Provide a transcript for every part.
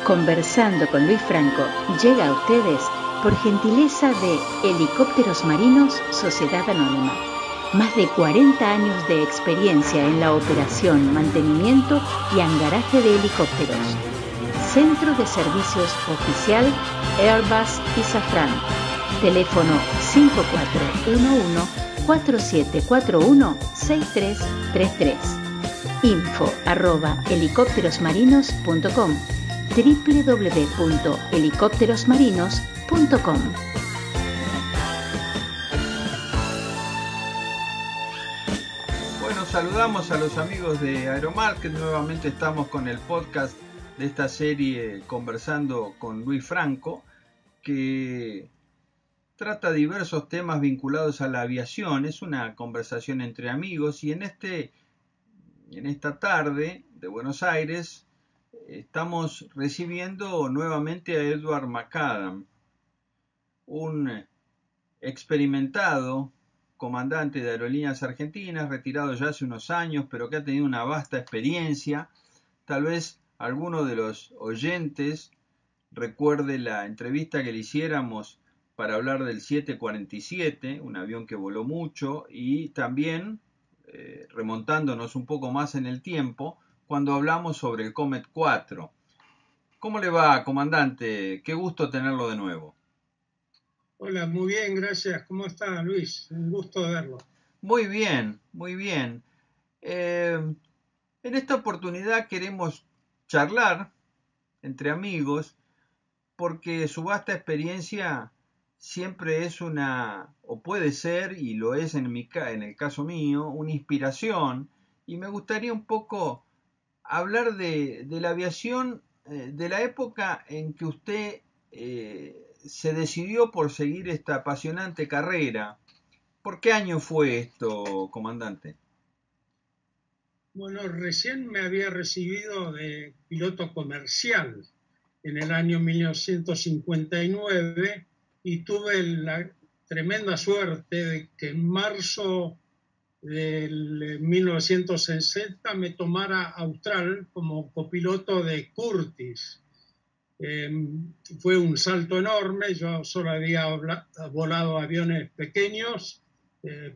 Conversando con Luis Franco llega a ustedes por gentileza de Helicópteros Marinos Sociedad Anónima. Más de 40 años de experiencia en la operación, mantenimiento y hangaraje de helicópteros. Centro de Servicios Oficial Airbus y Safran. Teléfono 5441-4741-6333. info@helicópterosmarinos.com www.helicópterosmarinos.com. Bueno, saludamos a los amigos de Aeromarket. Nuevamente estamos con el podcast de esta serie Conversando con Luis Franco, que trata diversos temas vinculados a la aviación. Es una conversación entre amigos y en esta tarde de Buenos Aires estamos recibiendo nuevamente a Edward McAdam, un experimentado comandante de Aerolíneas Argentinas, retirado ya hace unos años, pero que ha tenido una vasta experiencia. Tal vez alguno de los oyentes recuerde la entrevista que le hiciéramos para hablar del 747, un avión que voló mucho, y también, remontándonos un poco más en el tiempo, cuando hablamos sobre el Comet 4. ¿Cómo le va, comandante? Qué gusto tenerlo de nuevo. Hola, muy bien, gracias. ¿Cómo está, Luis? Un gusto verlo. Muy bien, muy bien. En esta oportunidad queremos charlar entre amigos porque su vasta experiencia siempre es o puede ser, y lo es en el caso mío, una inspiración, y me gustaría un poco hablar de la aviación, de la época en que usted se decidió por seguir esta apasionante carrera. ¿Por qué año fue esto, comandante? Bueno, recién me había recibido de piloto comercial en el año 1959 y tuve la tremenda suerte de que en marzo del 1960 me tomara Austral como copiloto de Curtiss. Fue un salto enorme. Yo solo había volado aviones pequeños,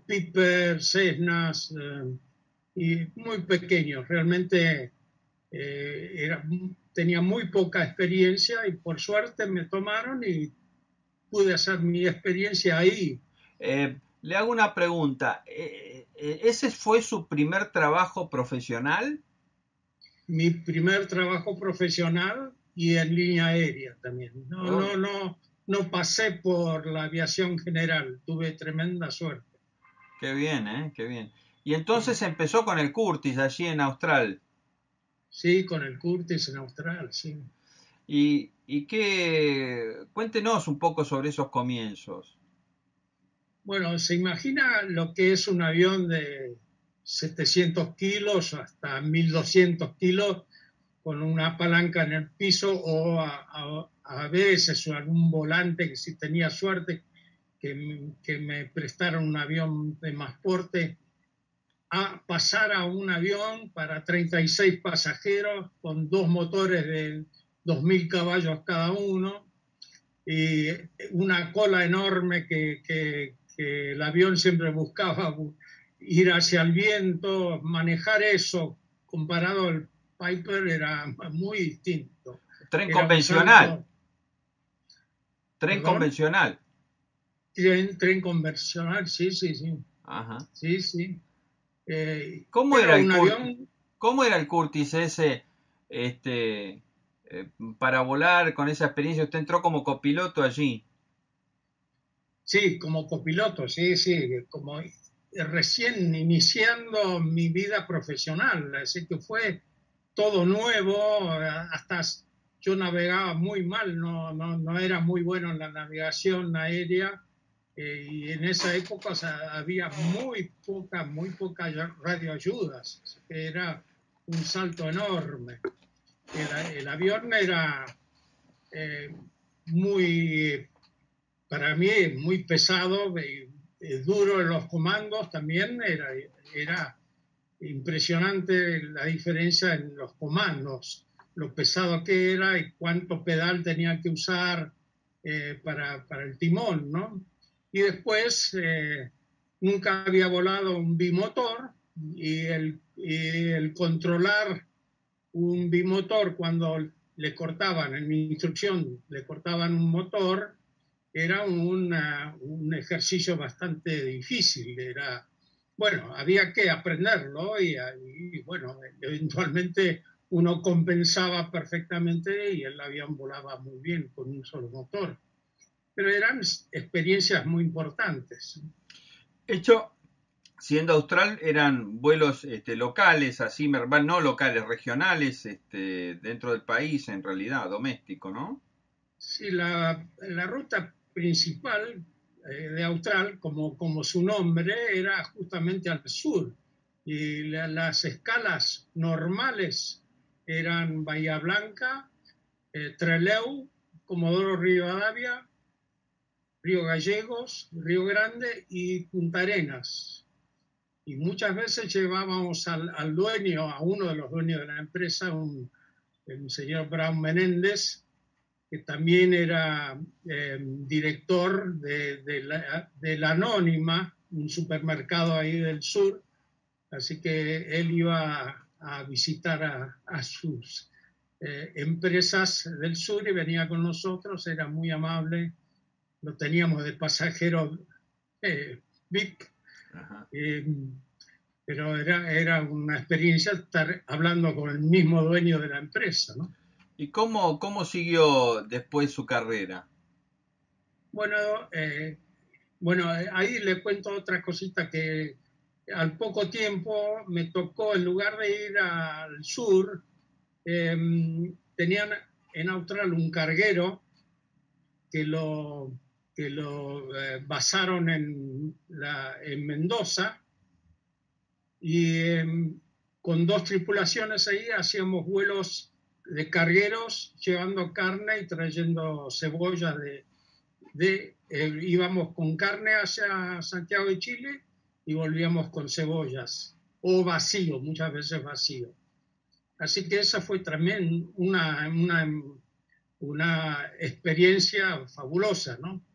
Piper, Cessnas, y muy pequeños. Realmente tenía muy poca experiencia y por suerte me tomaron y pude hacer mi experiencia ahí. Le hago una pregunta. ¿Ese fue su primer trabajo profesional? Mi primer trabajo profesional y en línea aérea también. No pasé por la aviación general, tuve tremenda suerte. Qué bien, qué bien. Y entonces empezó con el Curtiss allí en Austral. Sí, con el Curtiss en Austral, sí. Y cuéntenos un poco sobre esos comienzos. Bueno, se imagina lo que es un avión de 700 kilos hasta 1200 kilos con una palanca en el piso o a veces algún volante que si tenía suerte que me prestaron un avión de más porte, a pasar a un avión para 36 pasajeros con dos motores de 2000 caballos cada uno y una cola enorme que el avión siempre buscaba ir hacia el viento. Manejar eso comparado al Piper era muy distinto. Tren Era convencional. Tren ¿Perdón? convencional. Tren convencional, sí. Ajá. Sí. ¿Cómo Era era el un Curtiss? avión. ¿Cómo era el Curtiss ese, para volar con esa experiencia? Usted entró como copiloto allí. Sí, como copiloto, sí, como recién iniciando mi vida profesional, así que fue todo nuevo. Hasta yo navegaba muy mal, no era muy bueno en la navegación aérea, y en esa época, o sea, había muy poca radioayudas, así que era un salto enorme. El avión era eh, muy, para mí, muy pesado, duro en los comandos también. Era impresionante la diferencia en los comandos. lo pesado que era y cuánto pedal tenía que usar para el timón, ¿no? Y después nunca había volado un bimotor y el controlar un bimotor cuando le cortaban, en mi instrucción, le cortaban un motor, era un ejercicio bastante difícil. Era, bueno, había que aprenderlo y bueno, eventualmente uno compensaba perfectamente y el avión volaba muy bien con un solo motor. Pero eran experiencias muy importantes. Hecho, siendo austral, eran vuelos locales, así, no locales, regionales, dentro del país, en realidad, doméstico, ¿no? Sí, la ruta principal de Austral, como su nombre, era justamente al sur. Y las escalas normales eran Bahía Blanca, Trelew, Comodoro Rivadavia, Río Gallegos, Río Grande y Punta Arenas. Y muchas veces llevábamos al dueño, a uno de los dueños de la empresa, el señor Brown Menéndez, que también era director de la Anónima, un supermercado ahí del sur, así que él iba a visitar a sus empresas del sur y venía con nosotros, era muy amable, lo teníamos de pasajero VIP, eh, pero era una experiencia estar hablando con el mismo dueño de la empresa, ¿no? ¿Y cómo siguió después su carrera? Bueno, ahí le cuento otra cosita que al poco tiempo me tocó, en lugar de ir al sur, tenían en Austral un carguero que lo basaron en Mendoza y con dos tripulaciones ahí hacíamos vuelos de cargueros llevando carne y trayendo cebollas íbamos con carne hacia Santiago de Chile y volvíamos con cebollas, o vacío, muchas veces vacío. Así que esa fue también una experiencia fabulosa, ¿no?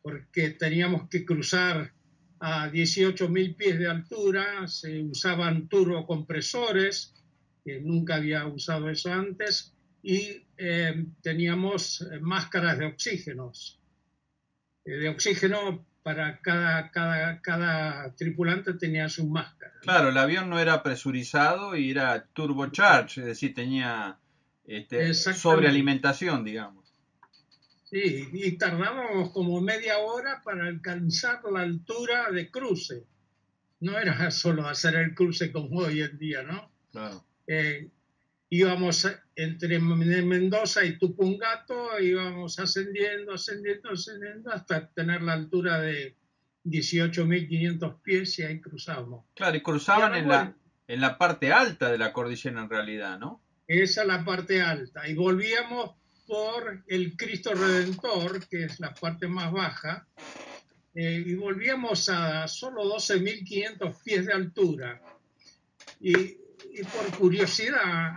Porque teníamos que cruzar a 18.000 pies de altura, se usaban turbocompresores, que nunca había usado eso antes, y teníamos máscaras de oxígeno para cada tripulante tenía su máscara, ¿no? Claro, el avión no era presurizado y era turbocharged, es decir, tenía Exactamente. sobrealimentación, digamos. Sí, y tardábamos como media hora para alcanzar la altura de cruce. No era solo hacer el cruce como hoy en día, ¿no? Claro. Eh, Íbamos entre Mendoza y Tupungato, íbamos ascendiendo hasta tener la altura de 18.500 pies y ahí cruzamos. Claro, y Y a cruzaban la vuelta, en la parte alta de la cordillera en realidad, ¿no? esa es la parte alta. Y volvíamos por el Cristo Redentor, que es la parte más baja, y volvíamos a solo 12.500 pies de altura. Y por curiosidad,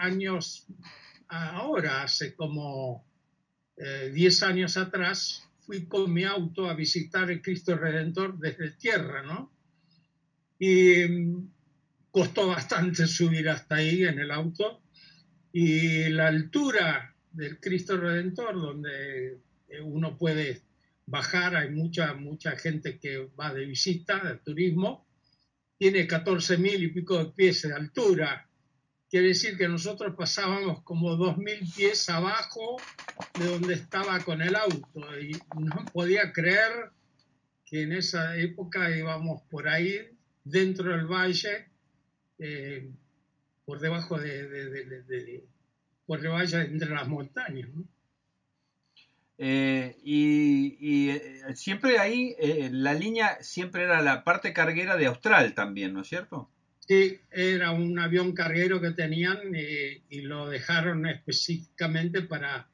ahora, hace como 10 años atrás, fui con mi auto a visitar el Cristo Redentor desde tierra, ¿no? Y costó bastante subir hasta ahí en el auto. Y la altura del Cristo Redentor, donde uno puede bajar, hay mucha gente que va de visita, de turismo, tiene 14.000 y pico de pies de altura. Quiere decir que nosotros pasábamos como 2.000 pies abajo de donde estaba con el auto y no podía creer que en esa época íbamos por ahí, dentro del valle, eh, por debajo por el valle entre las montañas, ¿no? Siempre ahí, la línea siempre era la parte carguera de Austral también, ¿no es cierto? Sí, era un avión carguero que tenían y lo dejaron específicamente para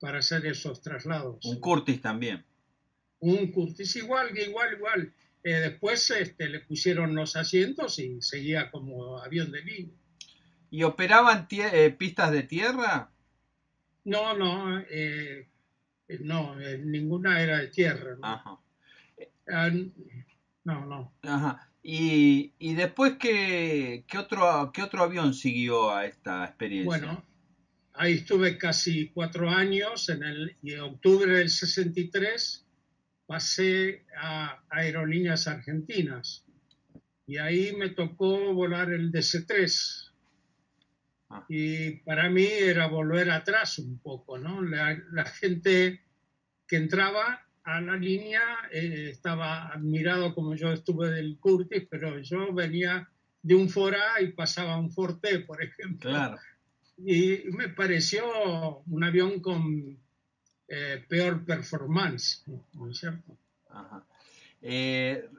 hacer esos traslados. Un Curtis también. Un Curtis igual. Después le pusieron los asientos y seguía como avión de línea. ¿Y operaban pistas de tierra? No, no, no, ninguna era de tierra, ¿no? Ajá. Ah, no, no. Ajá. Y después, ¿qué otro avión siguió a esta experiencia? Bueno, ahí estuve casi 4 años. Y en octubre del 63 pasé a Aerolíneas Argentinas y ahí me tocó volar el DC-3. Ah, Y para mí era volver atrás un poco, ¿no? La gente que entraba a la línea estaba admirado como yo estuve del Curtis, pero yo venía de un Fora y pasaba a un Forte, por ejemplo, claro. y me pareció un avión con peor performance, ¿no es cierto? Ajá.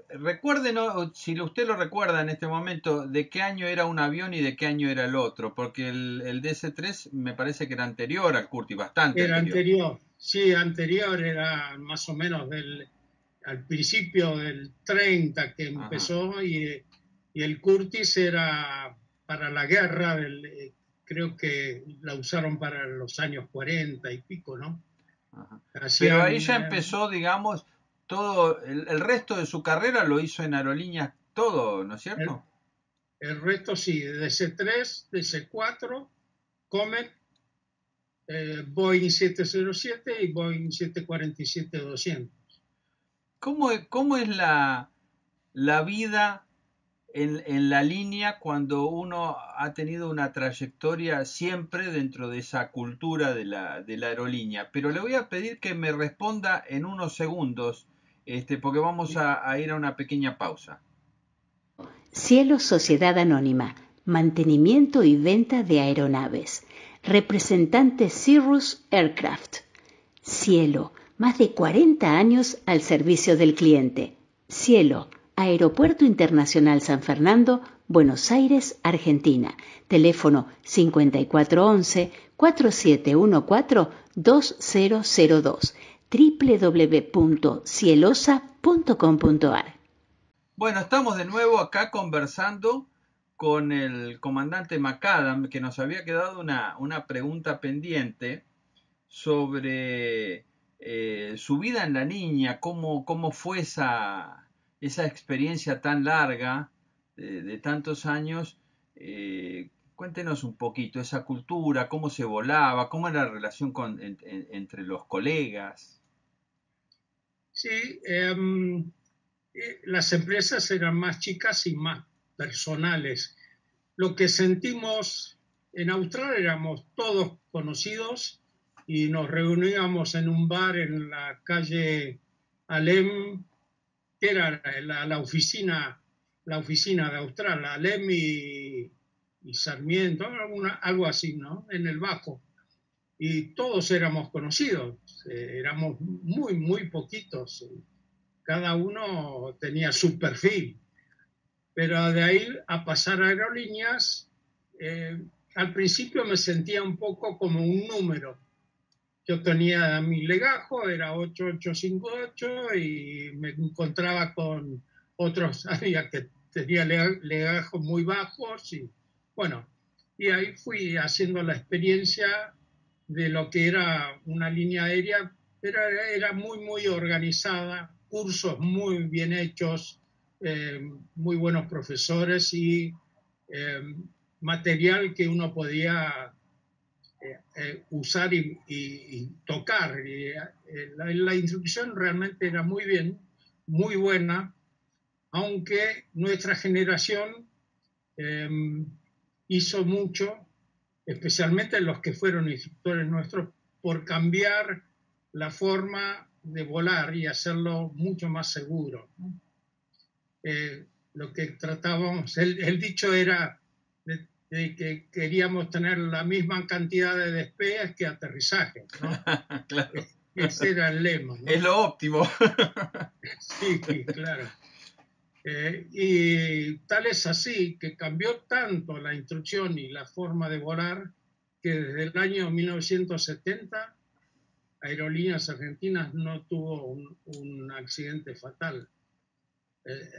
Recuérdenos, si usted lo recuerda en este momento, de qué año era un avión y de qué año era el otro, porque el DC-3 me parece que era anterior al Curti, bastante Era anterior. anterior, sí, anterior, era más o menos al principio del 30 que Ajá, empezó, y el Curtis era para la guerra, creo que la usaron para los años 40 y pico, ¿no? ajá. Pero ahí Hacían, ya empezó, digamos, todo, el resto de su carrera lo hizo en aerolíneas, todo, ¿no es el, cierto? el resto sí, DC-3, DC-4, Comet, Boeing 707 y Boeing 747-200. ¿Cómo es la vida en la línea cuando uno ha tenido una trayectoria siempre dentro de esa cultura de la aerolínea? Pero le voy a pedir que me responda en unos segundos, porque vamos a ir a una pequeña pausa. Cielo Sociedad Anónima, mantenimiento y venta de aeronaves. Representante Cirrus Aircraft. Cielo, más de 40 años al servicio del cliente. Cielo, Aeropuerto Internacional San Fernando, Buenos Aires, Argentina. Teléfono 5411-4714-2002, www.cielosa.com.ar. Bueno, estamos de nuevo acá conversando con el comandante McAdam, que nos había quedado una pregunta pendiente sobre su vida en la niña, cómo fue esa experiencia tan larga de tantos años. Cuéntenos un poquito esa cultura, cómo se volaba, cómo era la relación entre los colegas. Sí, las empresas eran más chicas y más personales. Lo que sentimos en Austral, éramos todos conocidos y nos reuníamos en un bar en la calle Alem, que era la oficina de Austral, Alem y Sarmiento, algo así, ¿no? En el Bajo. Y todos éramos conocidos, éramos muy, muy poquitos. Cada uno tenía su perfil, pero de ahí a pasar a aerolíneas, eh, al principio me sentía un poco como un número. Yo tenía mi legajo, era 8858, y me encontraba con otros había que tenía legajos muy bajos, y bueno, y ahí fui haciendo la experiencia de lo que era una línea aérea, pero era muy, muy organizada, cursos muy bien hechos, muy buenos profesores y eh, material que uno podía usar y tocar. La instrucción realmente era muy bien, muy buena, aunque nuestra generación eh, hizo mucho, especialmente los que fueron instructores nuestros, por cambiar la forma de volar y hacerlo mucho más seguro. Lo que tratábamos, el dicho era de que queríamos tener la misma cantidad de despegues que aterrizajes, ¿no? Claro, Ese era el lema, es ¿no? lo óptimo. Sí, claro. Y tal es así que cambió tanto la instrucción y la forma de volar que desde el año 1970 Aerolíneas Argentinas no tuvo un accidente fatal.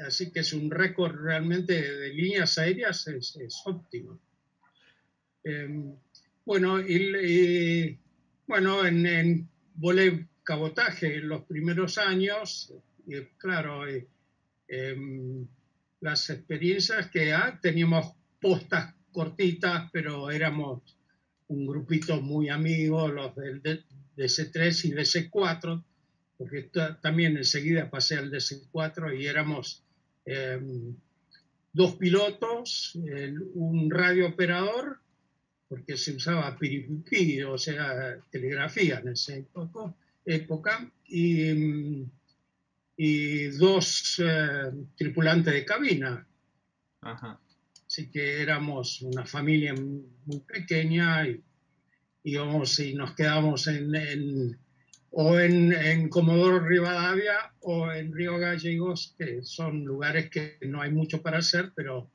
Así que es un récord realmente de líneas aéreas, es óptimo. Bueno, bueno, volé cabotaje en los primeros años, y claro, las experiencias que teníamos postas cortitas, pero éramos un grupito muy amigos, los del DC3 y DC4, porque también enseguida pasé al DC4 y éramos dos pilotos, un radiooperador, porque se usaba piripipi, o sea, telegrafía en esa época, y dos tripulantes de cabina. Ajá. Así que éramos una familia muy pequeña y íbamos y nos quedamos en Comodoro Rivadavia o en Río Gallegos, que son lugares que no hay mucho para hacer, pero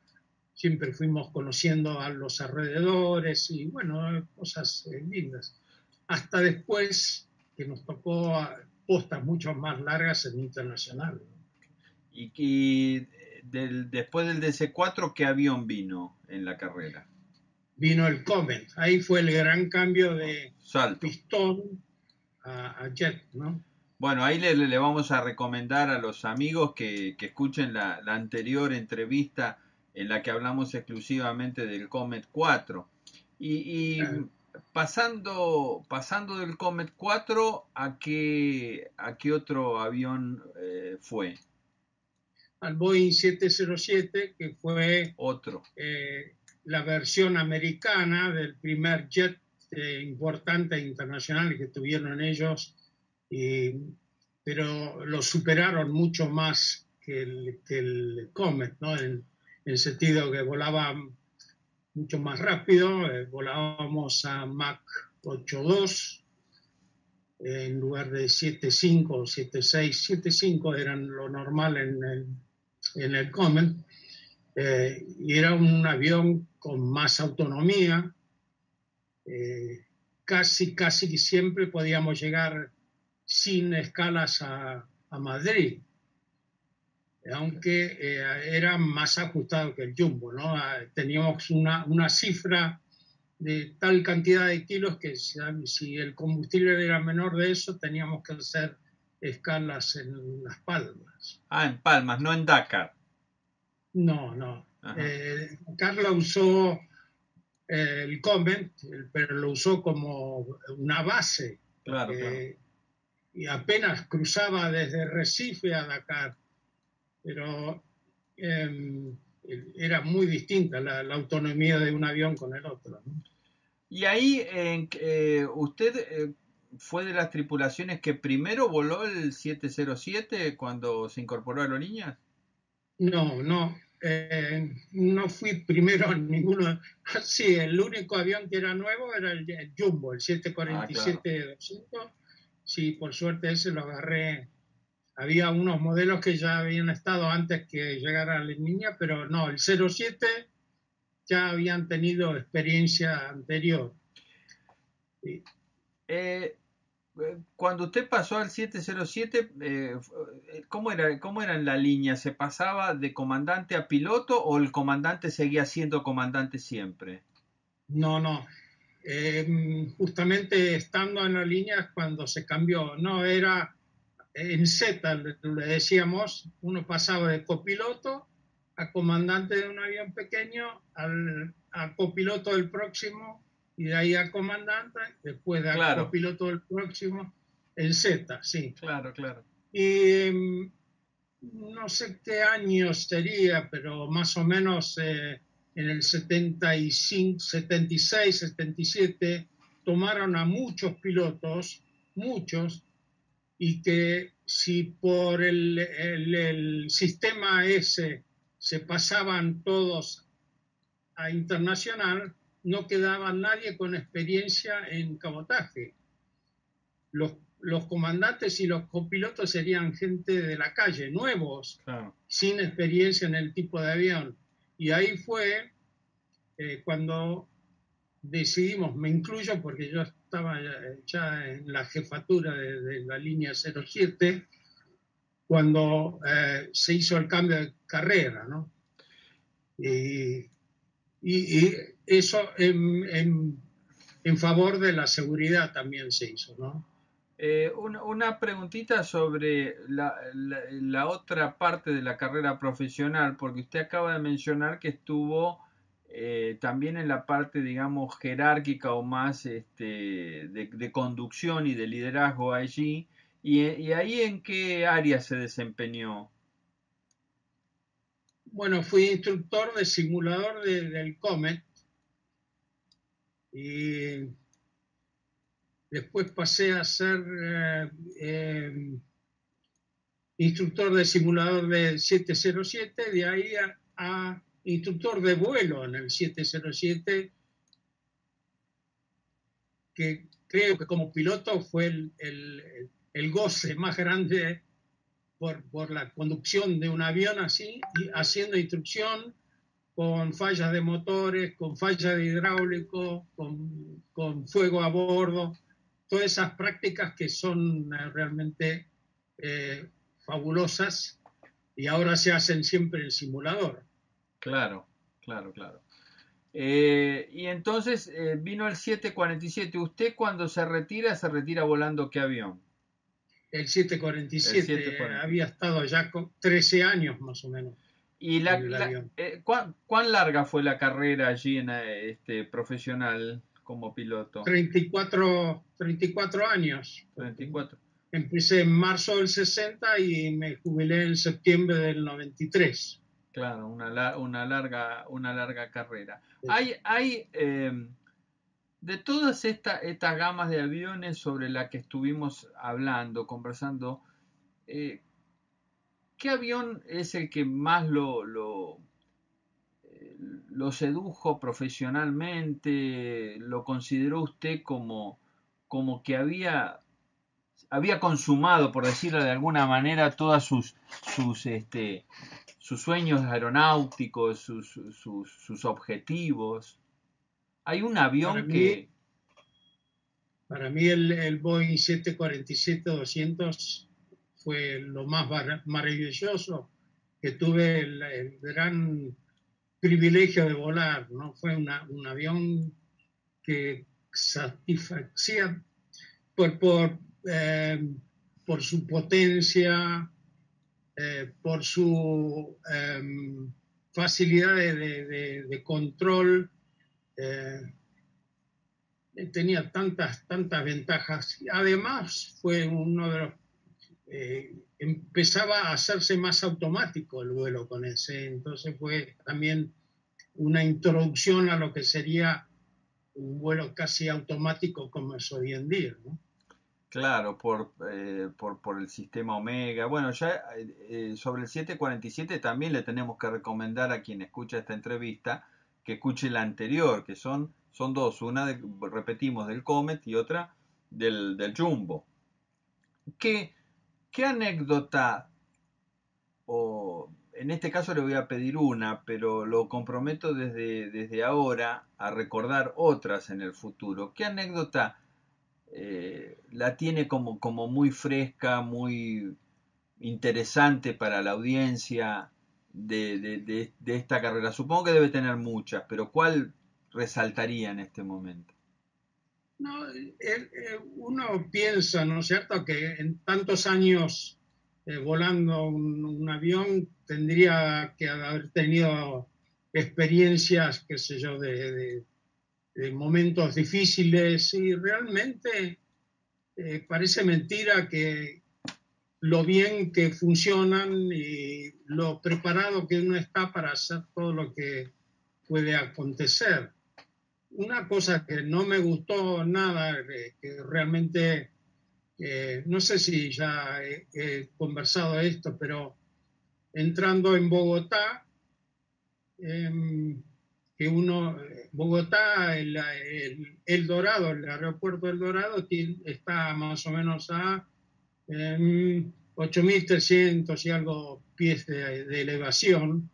siempre fuimos conociendo a los alrededores y bueno, cosas lindas. Hasta después que nos tocó postas mucho más largas en internacional. Y después del DC4, ¿qué avión vino en la carrera? Vino el Comet, ahí fue el gran cambio de Salto. pistón a jet, ¿no? Bueno, ahí le vamos a recomendar a los amigos que escuchen la anterior entrevista en la que hablamos exclusivamente del Comet 4. Y pasando del Comet 4, ¿a qué otro avión fue? Al Boeing 707, que fue Otro. la versión americana del primer jet importante internacional que tuvieron ellos, pero lo superaron mucho más que el Comet, ¿no? En el sentido que volaba mucho más rápido, volábamos a Mach 8.2 en lugar de 7.5 o 7.6, 7.5 eran lo normal en el Comet, y era un avión con más autonomía, casi siempre podíamos llegar sin escalas a Madrid, aunque era más ajustado que el Jumbo, ¿no? Teníamos una cifra de tal cantidad de kilos que si el combustible era menor de eso, teníamos que hacer escalas en Las Palmas. En Palmas, no en Dakar. No. Carla usó el Comet, pero lo usó como una base, Claro. y apenas cruzaba desde Recife a Dakar, pero era muy distinta la autonomía de un avión con el otro, ¿no? Y ahí usted fue de las tripulaciones que primero voló el 707 cuando se incorporó a Aerolíneas. No fui primero en ninguno. Sí, el único avión que era nuevo era el Jumbo, el 747-200. Sí, por suerte ese lo agarré. Había unos modelos que ya habían estado antes que llegara a la niña, pero no, el 07 ya habían tenido experiencia anterior. Sí. Cuando usted pasó al 707, ¿cómo era en la línea? ¿Se pasaba de comandante a piloto o el comandante seguía siendo comandante siempre? No. Justamente estando en la línea es cuando se cambió. No, era en Z, le decíamos, uno pasaba de copiloto a comandante de un avión pequeño, a copiloto del próximo, y de ahí a comandante, después de a Claro, copiloto del próximo, en Z, sí. claro. Y no sé qué año sería, pero más o menos en el 75, 76, 77, tomaron a muchos pilotos, muchos, y que si por el sistema ese se pasaban todos a internacional, no quedaba nadie con experiencia en cabotaje. Los comandantes y los copilotos serían gente de la calle, nuevos, Claro. sin experiencia en el tipo de avión. Y ahí fue cuando decidimos, me incluyo porque yo estaba ya en la jefatura de la línea 07, cuando se hizo el cambio de carrera, ¿no? Y y eso en favor de la seguridad también se hizo, ¿no? Una preguntita sobre la otra parte de la carrera profesional, porque usted acaba de mencionar que estuvo también en la parte, digamos, jerárquica o más de conducción y de liderazgo allí. Y ahí en qué área se desempeñó? Bueno, fui instructor de simulador del Comet y después pasé a ser instructor de simulador del 707, de ahí a instructor de vuelo en el 707, que creo que como piloto fue el goce más grande por la conducción de un avión así, y haciendo instrucción con fallas de motores, con fallas de hidráulico, con fuego a bordo, todas esas prácticas que son realmente fabulosas y ahora se hacen siempre en simulador. Claro, claro, claro. Y entonces vino el 747. ¿Usted cuando se retira volando qué avión? El El 747 747. había estado ya con 13 años más o menos ¿Y en el avión. cuán larga fue la carrera allí en profesional como piloto? 34 años. 34. Empecé en marzo del 60 y me jubilé en septiembre del 93. Claro, una larga carrera. Hay de todas estas gamas de aviones sobre las que estuvimos hablando, conversando, eh, ¿qué avión es el que más lo sedujo profesionalmente? ¿Lo consideró usted como que había consumado, por decirlo de alguna manera, todas sus sueños aeronáuticos, sus objetivos? Hay un Para avión mí, que... para mí el Boeing 747-200 fue lo más maravilloso que tuve el gran privilegio de volar, ¿no? Fue un avión que satisfacía por, por, eh, por su potencia, por su facilidad de control. Eh, Tenía tantas ventajas. Además, fue uno de los... empezaba a hacerse más automático el vuelo con ese, entonces fue también una introducción a lo que sería un vuelo casi automático como es hoy en día, ¿no? Claro, por el sistema Omega. Bueno, ya sobre el 747 también le tenemos que recomendar a quien escucha esta entrevista que escuche la anterior, que son dos, repetimos, del Comet y otra del Jumbo. ¿Qué, qué anécdota, o en este caso le voy a pedir una, pero lo comprometo desde ahora a recordar otras en el futuro? ¿Qué anécdota la tiene como muy fresca, muy interesante para la audiencia de esta carrera? Supongo que debe tener muchas, pero ¿cuál resaltaría en este momento? No, uno piensa, ¿no es cierto?, que en tantos años volando un avión tendría que haber tenido experiencias, qué sé yo, de momentos difíciles y realmente parece mentira que lo bien que funcionan y lo preparado que uno está para hacer todo lo que puede acontecer. Una cosa que no me gustó nada, que realmente, no sé si ya he conversado esto, pero entrando en Bogotá, que uno, Bogotá, el Dorado, el aeropuerto del Dorado está más o menos a 8.300 y algo pies de elevación,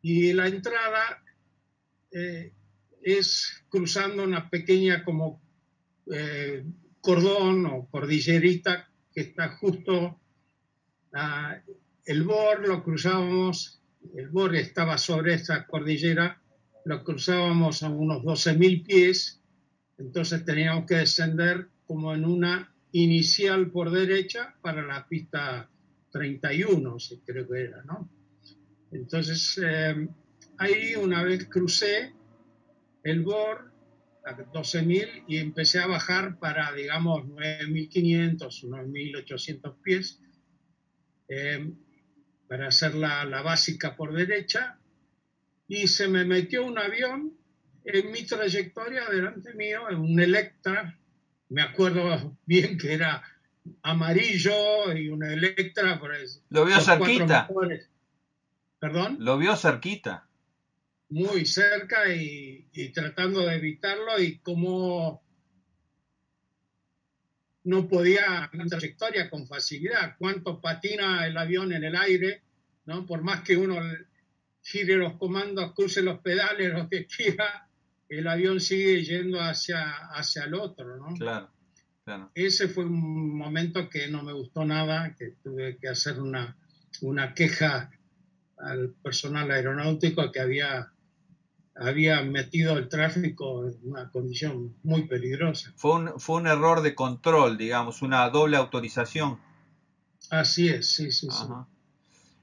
y la entrada eh, es cruzando una pequeña como cordón o cordillerita que está justo a, el BOR, lo cruzábamos, el BOR estaba sobre esa cordillera, lo cruzábamos a unos 12.000 pies, entonces teníamos que descender como en una inicial por derecha para la pista 31, sí, creo que era, ¿no? Entonces, ahí una vez crucé el bord a 12.000 y empecé a bajar para, digamos, 9.500, 9.800 pies, eh, para hacer la básica por derecha, y se me metió un avión en mi trayectoria delante mío, en un Electra. Me acuerdo bien que era amarillo y una Electra, ¿Lo vio los cuatro cerquita? motores. ¿Perdón? ¿Lo vio cerquita? Muy cerca y tratando de evitarlo, y como no podía una trayectoria con facilidad. Cuánto patina el avión en el aire, ¿no? Por más que uno gire los comandos, cruce los pedales, lo que quiera, el avión sigue yendo hacia el otro, ¿no? Claro, claro. Ese fue un momento que no me gustó nada, que tuve que hacer una queja al personal aeronáutico que había metido el tráfico en una condición muy peligrosa. Fue un error de control, digamos, una doble autorización. Así es, sí, sí, sí. Ajá.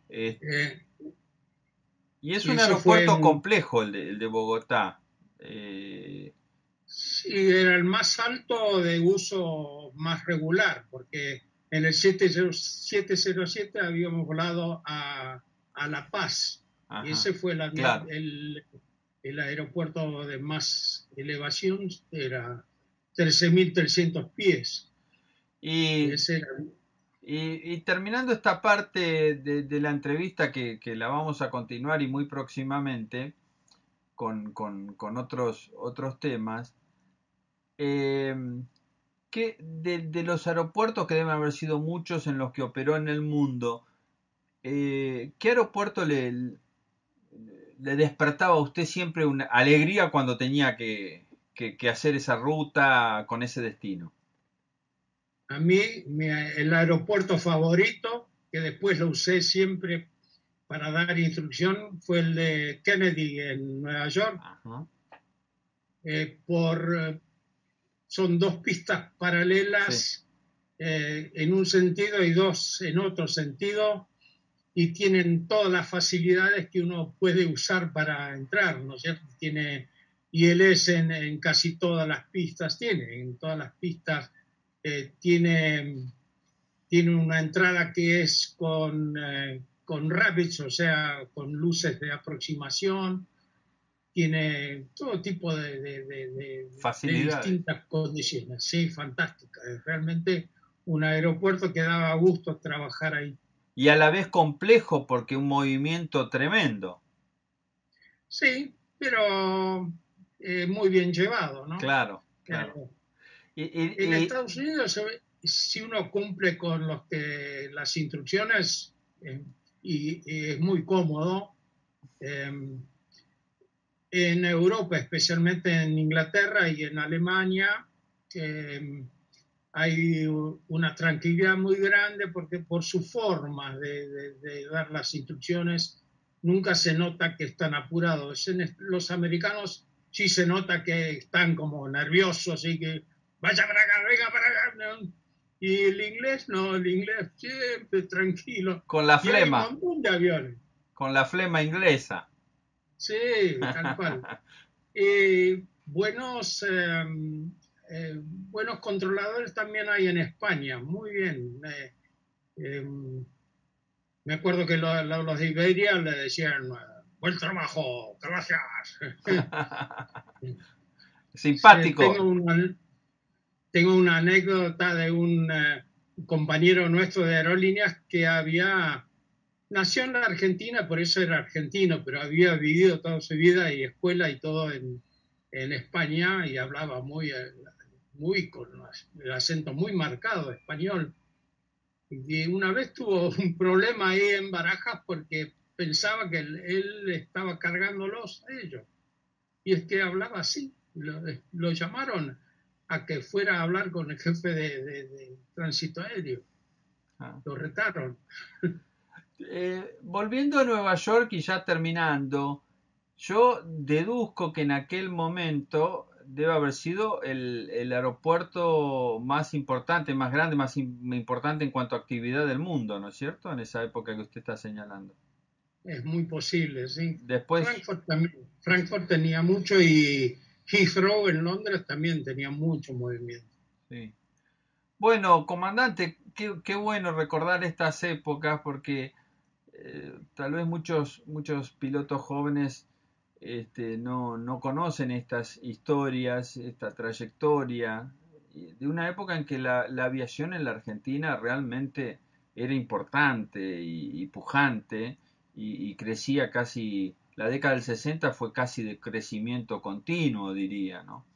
Eh, Eh, y es y un eso fue aeropuerto complejo el de Bogotá. sí, era el más alto de uso más regular, porque en el 707 habíamos volado a La Paz, y Ajá, ese fue claro. el aeropuerto de más elevación, era 13.300 pies. Y, Ese era, y terminando esta parte de la entrevista que la vamos a continuar y muy próximamente con otros temas, eh, de los aeropuertos que deben haber sido muchos en los que operó en el mundo, ¿qué aeropuerto le despertaba a usted siempre una alegría cuando tenía que hacer esa ruta con ese destino? a mí, el aeropuerto favorito, que después lo usé siempre para dar instrucción, fue el de Kennedy en Nueva York. Ajá. Son dos pistas Sí, paralelas, en un sentido y dos en otro sentido, y tienen todas las facilidades que uno puede usar para entrar, ¿no es cierto? Tiene ILS en casi todas las pistas, en todas las pistas, tiene una entrada que es con rabbits, o sea, con luces de aproximación, tiene todo tipo de facilidades. distintas condiciones. Sí, fantástica. Es realmente un aeropuerto que daba gusto trabajar ahí. Y a la vez complejo porque un movimiento tremendo. Sí, pero muy bien llevado, ¿no? Claro, Eh, claro. en Y Estados Unidos, si uno cumple con las instrucciones, y es muy cómodo. Eh, en Europa, especialmente en Inglaterra y en Alemania, hay una tranquilidad muy grande porque por su forma de dar las instrucciones nunca se nota que están apurados. Los americanos sí se nota que están como nerviosos y que vaya para acá, venga para acá, ¿no? Y el inglés no, el inglés siempre tranquilo. con la Y hay un flema, montón de aviones. con la flema inglesa. Sí, tal cual. Buenos controladores también hay en España, muy bien. Eh, Me acuerdo que los de Iberia le decían, buen trabajo, gracias. Sí, Simpático. tengo una anécdota de un compañero nuestro de aerolíneas que nació en la Argentina, por eso era argentino, pero había vivido toda su vida y escuela y todo en España, y hablaba muy con el acento muy marcado español. Y una vez tuvo un problema ahí en Barajas porque pensaba que él estaba cargándolos a ellos. Y es que hablaba así. Lo llamaron a que fuera a hablar con el jefe de tránsito aéreo. Ah. Lo retaron. Volviendo a Nueva York y ya terminando, Yo deduzco que en aquel momento debe haber sido el aeropuerto más importante, más grande, importante en cuanto a actividad del mundo, ¿no es cierto? En esa época que usted está señalando. Es muy posible, sí. Después, Frankfurt también. Frankfurt tenía mucho y Heathrow en Londres también tenía mucho movimiento. sí. Bueno, comandante, qué bueno recordar estas épocas porque tal vez muchos pilotos jóvenes no conocen estas historias, esta trayectoria de una época en que la aviación en la Argentina realmente era importante y pujante y crecía casi, la década del 60 fue casi de crecimiento continuo, diría, ¿no?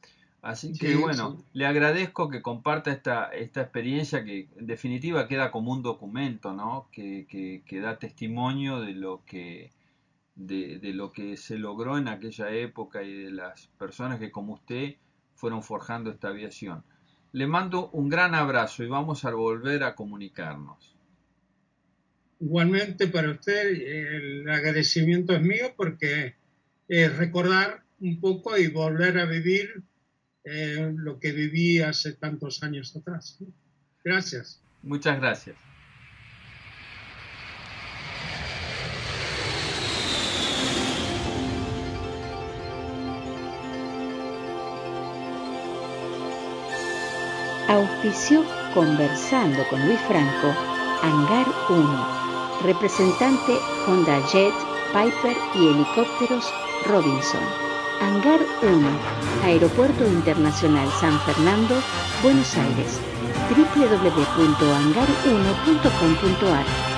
Así que Sí, bueno, sí. le agradezco que comparta esta experiencia que en definitiva queda como un documento, ¿no? Que da testimonio de lo que se logró en aquella época y de las personas que como usted fueron forjando esta aviación. Le mando un gran abrazo y vamos a volver a comunicarnos. Igualmente para usted, el agradecimiento es mío porque recordar un poco y volver a vivir lo que viví hace tantos años atrás. Gracias. Muchas gracias. Auspició Conversando con Luis Franco, Hangar 1, representante Honda Jet, Piper y Helicópteros Robinson. Hangar 1, Aeropuerto Internacional San Fernando, Buenos Aires, www.hangar1.com.ar.